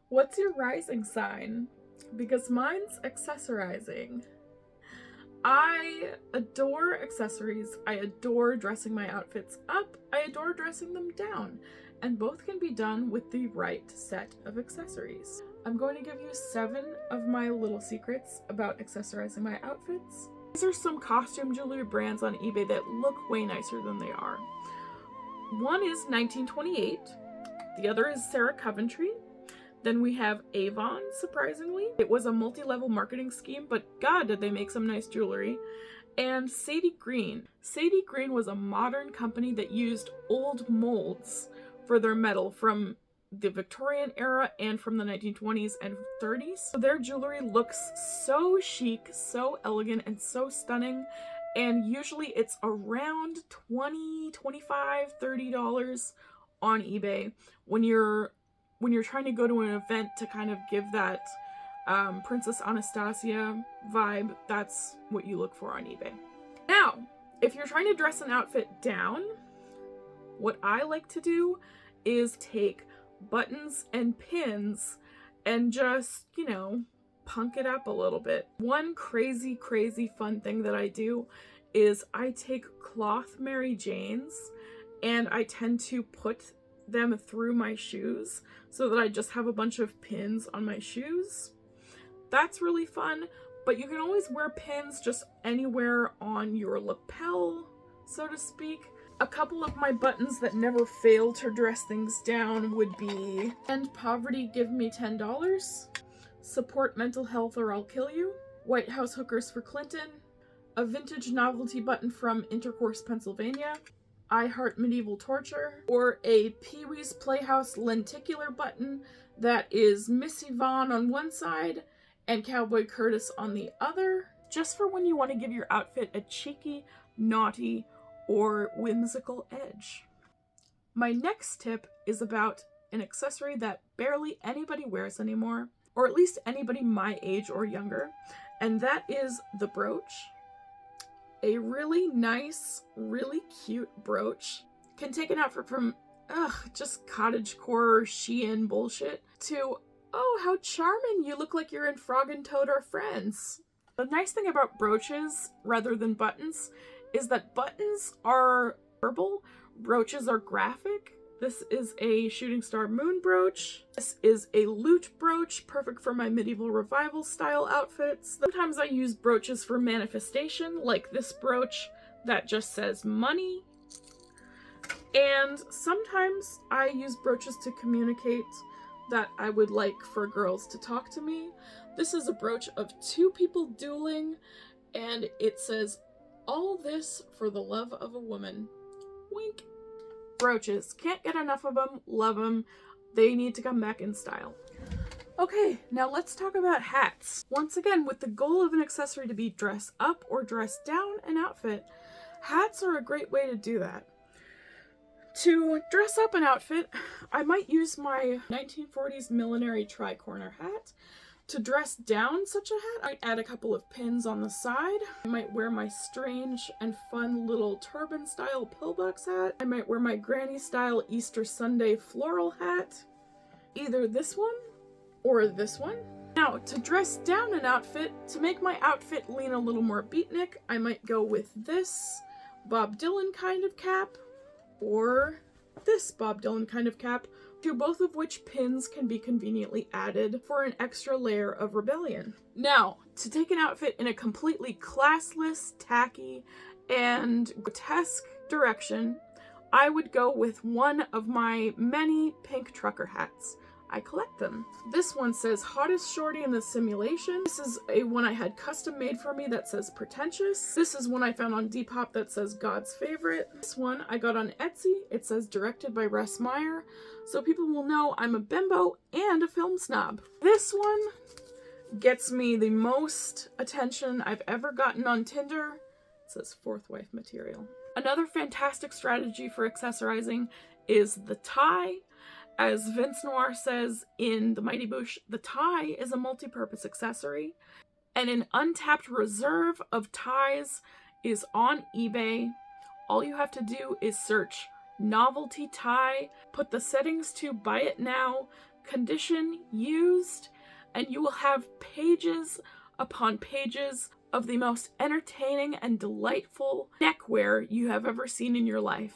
What's your rising sign? Because mine's accessorizing. I adore accessories. I adore dressing my outfits up. I adore dressing them down. And both can be done with the right set of accessories. I'm going to give you 7 of my little secrets about accessorizing my outfits. These are some costume jewelry brands on eBay that look way nicer than they are. One is 1928. The other is Sarah Coventry. Then we have Avon, surprisingly. It was a multi-level marketing scheme, but God, did they make some nice jewelry. And Sadie Green. Sadie Green was a modern company that used old molds for their metal from the Victorian era and from the 1920s and 30s. So their jewelry looks so chic, so elegant, and so stunning. And usually it's around $20, $25, $30 on eBay when you're trying to go to an event to kind of give that Princess Anastasia vibe. That's what you look for on eBay. Now, if you're trying to dress an outfit down, what I like to do is take buttons and pins and just, punk it up a little bit. One crazy, crazy fun thing that I do is I take cloth Mary Janes and I tend to put them through my shoes so that I just have a bunch of pins on my shoes. That's really fun, but you can always wear pins just anywhere on your lapel, so to speak. A couple of my buttons that never fail to dress things down would be End Poverty, Give Me $10, Support Mental Health or I'll Kill You, White House Hookers for Clinton, a vintage novelty button from Intercourse, Pennsylvania, I Heart Medieval Torture, or a Pee-wee's Playhouse lenticular button that is Miss Yvonne on one side and Cowboy Curtis on the other, just for when you want to give your outfit a cheeky, naughty, or whimsical edge. My next tip is about an accessory that barely anybody wears anymore, or at least anybody my age or younger, and that is the brooch. A really nice, really cute brooch can take an outfit from, just cottagecore Shein bullshit to, oh, how charming, you look like you're in Frog and Toad Are Friends. The nice thing about brooches, rather than buttons, is that buttons are verbal, brooches are graphic. This is a shooting star moon brooch. This is a lute brooch, perfect for my medieval revival style outfits. Sometimes I use brooches for manifestation, like this brooch that just says money. And sometimes I use brooches to communicate that I would like for girls to talk to me. This is a brooch of 2 people dueling, and it says, all this for the love of a woman. Wink. Brooches. Can't get enough of them. Love them. They need to come back in style. Okay, now let's talk about hats. Once again, with the goal of an accessory to be dress up or dress down an outfit, hats are a great way to do that. To dress up an outfit, I might use my 1940s millinery tri-corner hat. To dress down such a hat, I add a couple of pins on the side. I might wear my strange and fun little turban-style pillbox hat. I might wear my granny-style Easter Sunday floral hat. Either this one or this one. Now, to dress down an outfit, to make my outfit lean a little more beatnik, I might go with this Bob Dylan kind of cap, or this Bob Dylan kind of cap, to both of which pins can be conveniently added for an extra layer of rebellion. Now, to take an outfit in a completely classless, tacky, and grotesque direction, I would go with one of my many pink trucker hats. I collect them. This one says Hottest Shorty in the Simulation. This is a one I had custom made for me that says Pretentious. This is one I found on Depop that says God's Favorite. This one I got on Etsy. It says Directed by Russ Meyer, so people will know I'm a bimbo and a film snob. This one gets me the most attention I've ever gotten on Tinder. It says Fourth Wife Material. Another fantastic strategy for accessorizing is the tie. As Vince Noir says in The Mighty Boosh, the tie is a multi-purpose accessory, and an untapped reserve of ties is on eBay. All you have to do is search novelty tie, put the settings to buy it now, condition, used, and you will have pages upon pages of the most entertaining and delightful neckwear you have ever seen in your life.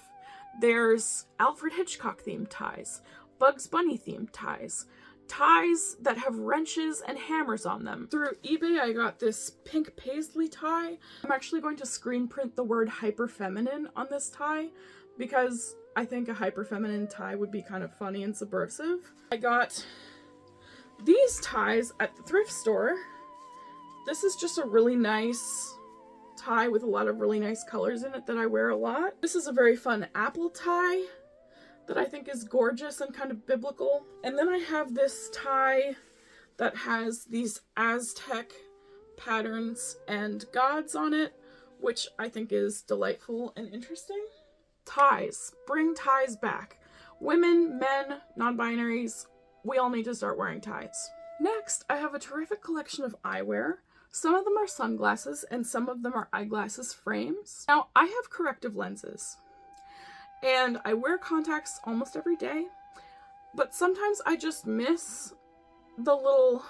There's Alfred Hitchcock themed ties, Bugs Bunny themed ties, ties that have wrenches and hammers on them. Through eBay, I got this pink paisley tie. I'm actually going to screen print the word hyperfeminine on this tie because I think a hyperfeminine tie would be kind of funny and subversive. I got these ties at the thrift store. This is just a really nice tie with a lot of really nice colors in it that I wear a lot. This is a very fun apple tie that I think is gorgeous and kind of biblical. And then I have this tie that has these Aztec patterns and gods on it, which I think is delightful and interesting. Ties. Bring ties back. Women, men, non-binaries, we all need to start wearing ties. Next, I have a terrific collection of eyewear. Some of them are sunglasses and some of them are eyeglasses frames. Now, I have corrective lenses and I wear contacts almost every day, but sometimes I just miss the little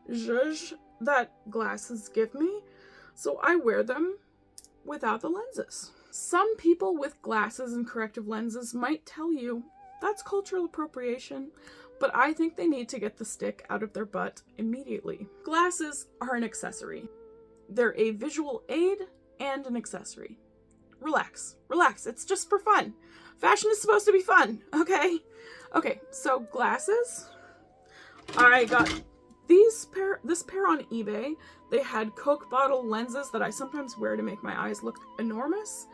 zhuzh that glasses give me, so I wear them without the lenses. Some people with glasses and corrective lenses might tell you that's cultural appropriation, but I think they need to get the stick out of their butt immediately. Glasses are an accessory. They're a visual aid and an accessory. Relax, relax, it's just for fun. Fashion is supposed to be fun, okay? Okay, so glasses. I got this pair on eBay. They had Coke bottle lenses that I sometimes wear to make my eyes look enormous.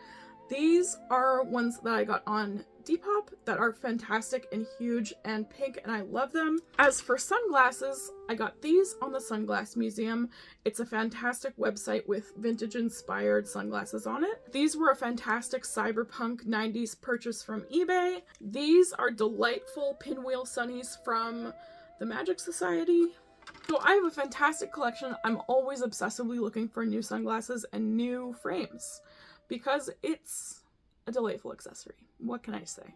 These are ones that I got on Depop that are fantastic and huge and pink, and I love them. As for sunglasses, I got these on the Sunglass Museum. It's a fantastic website with vintage inspired sunglasses on it. These were a fantastic cyberpunk 90s purchase from eBay. These are delightful pinwheel sunnies from the Magic Society. So I have a fantastic collection. I'm always obsessively looking for new sunglasses and new frames because it's a delightful accessory. What can I say?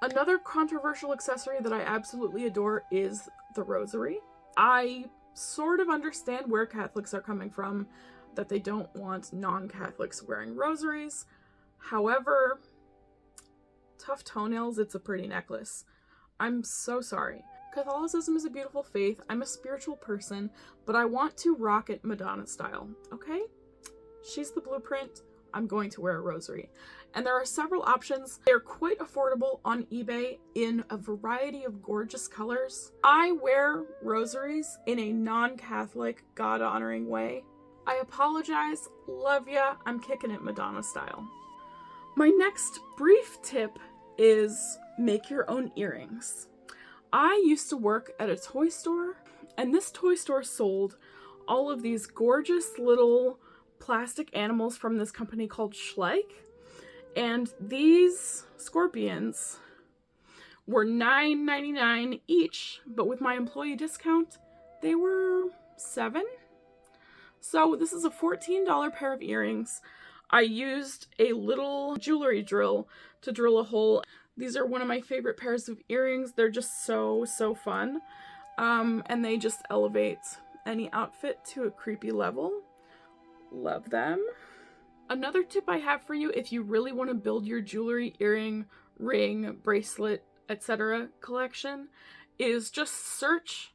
Another controversial accessory that I absolutely adore is the rosary. I sort of understand where Catholics are coming from, that they don't want non-Catholics wearing rosaries. However, tough toenails, it's a pretty necklace. I'm so sorry. Catholicism is a beautiful faith. I'm a spiritual person, but I want to rock it Madonna style, okay? She's the blueprint. I'm going to wear a rosary. And there are several options. They're quite affordable on eBay in a variety of gorgeous colors. I wear rosaries in a non-Catholic, God-honoring way. I apologize. Love ya. I'm kicking it Madonna style. My next brief tip is make your own earrings. I used to work at a toy store, and this toy store sold all of these gorgeous little plastic animals from this company called Schleich, and these scorpions were $9.99 each, but with my employee discount, they were $7. So this is a $14 pair of earrings. I used a little jewelry drill to drill a hole. These are one of my favorite pairs of earrings. They're just so fun, and they just elevate any outfit to a creepy level. Love them. Another tip I have for you if you really want to build your jewelry, earring, ring, bracelet, etc. collection is just search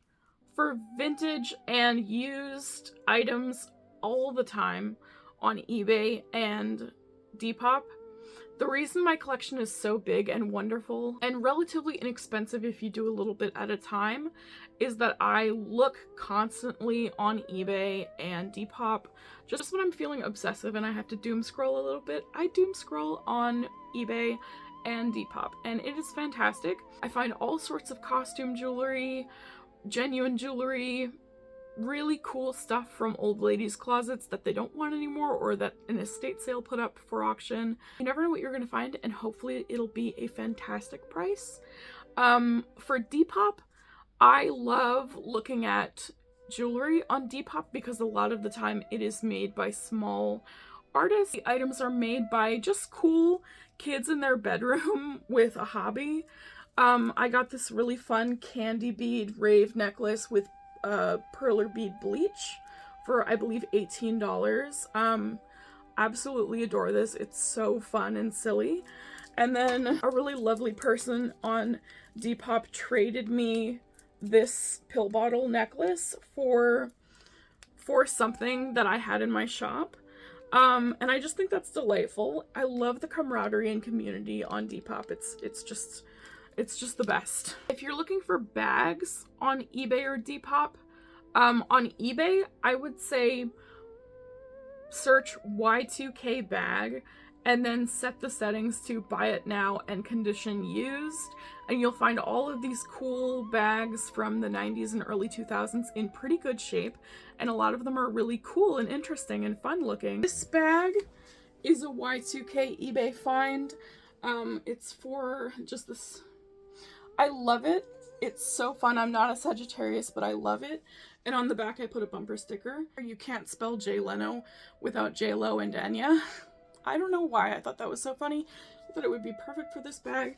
for vintage and used items all the time on eBay and Depop. The reason my collection is so big and wonderful and relatively inexpensive if you do a little bit at a time is that I look constantly on eBay and Depop. Just when I'm feeling obsessive and I have to doom scroll a little bit, I doom scroll on eBay and Depop, and it is fantastic. I find all sorts of costume jewelry, genuine jewelry, really cool stuff from old ladies' closets that they don't want anymore or that an estate sale put up for auction. You never know what you're going to find, and hopefully it'll be a fantastic price. For Depop, I love looking at jewelry on Depop because a lot of the time it is made by small artists. The items are made by just cool kids in their bedroom with a hobby. I got this really fun candy bead rave necklace with perler bead bleach for, I believe, $18. Absolutely adore this. It's so fun and silly. And then a really lovely person on Depop traded me this pill bottle necklace for something that I had in my shop. And I just think that's delightful. I love the camaraderie and community on Depop. It's just the best. If you're looking for bags on eBay or Depop, on eBay, I would say search Y2K bag and then set the settings to buy it now and condition used, and you'll find all of these cool bags from the 90s and early 2000s in pretty good shape, and a lot of them are really cool and interesting and fun looking. This bag is a Y2K eBay find. It's for just this. I love it. It's so fun. I'm not a Sagittarius, but I love it. And on the back I put a bumper sticker. You can't spell Jay Leno without J-Lo and Enya. I don't know why I thought that was so funny. I thought it would be perfect for this bag.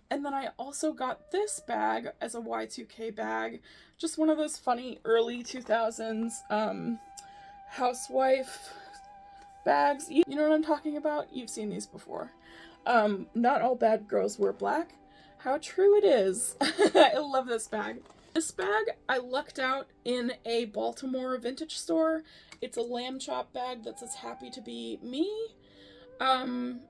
And then I also got this bag as a Y2K bag. Just one of those funny early 2000s housewife bags. You know what I'm talking about? You've seen these before. Not all bad girls wear black. How true it is. I love this bag. This bag I lucked out in a Baltimore vintage store. It's a lamb chop bag that says happy to be me.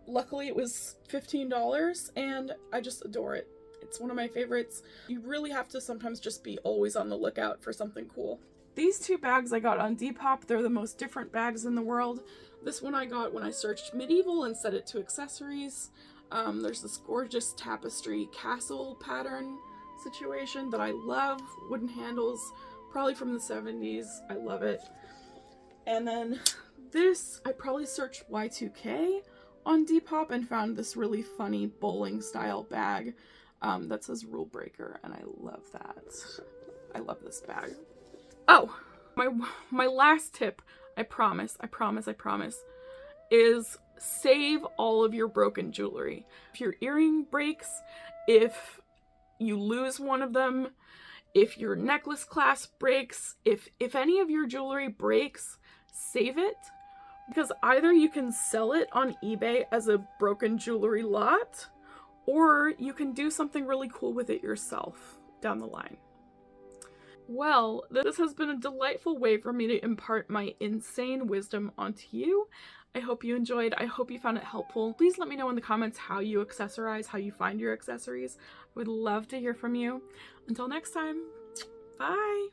Luckily it was $15 and I just adore it. It's one of my favorites. You really have to sometimes just be always on the lookout for something cool. These two bags I got on Depop. They're the most different bags in the world. This one I got when I searched medieval and set it to accessories. There's this gorgeous tapestry castle pattern situation that I love. Wooden handles, probably from the 70s. I love it. And then this, I probably searched Y2K on Depop and found this really funny bowling style bag that says rule breaker, and I love that. I love this bag. Oh, my last tip, I promise, is save all of your broken jewelry. If your earring breaks, if you lose one of them, if your necklace clasp breaks, if any of your jewelry breaks, save it, because either you can sell it on eBay as a broken jewelry lot, or you can do something really cool with it yourself down the line. Well, this has been a delightful way for me to impart my insane wisdom onto you. I hope you enjoyed. I hope you found it helpful. Please let me know in the comments how you accessorize, how you find your accessories. I would love to hear from you. Until next time, bye!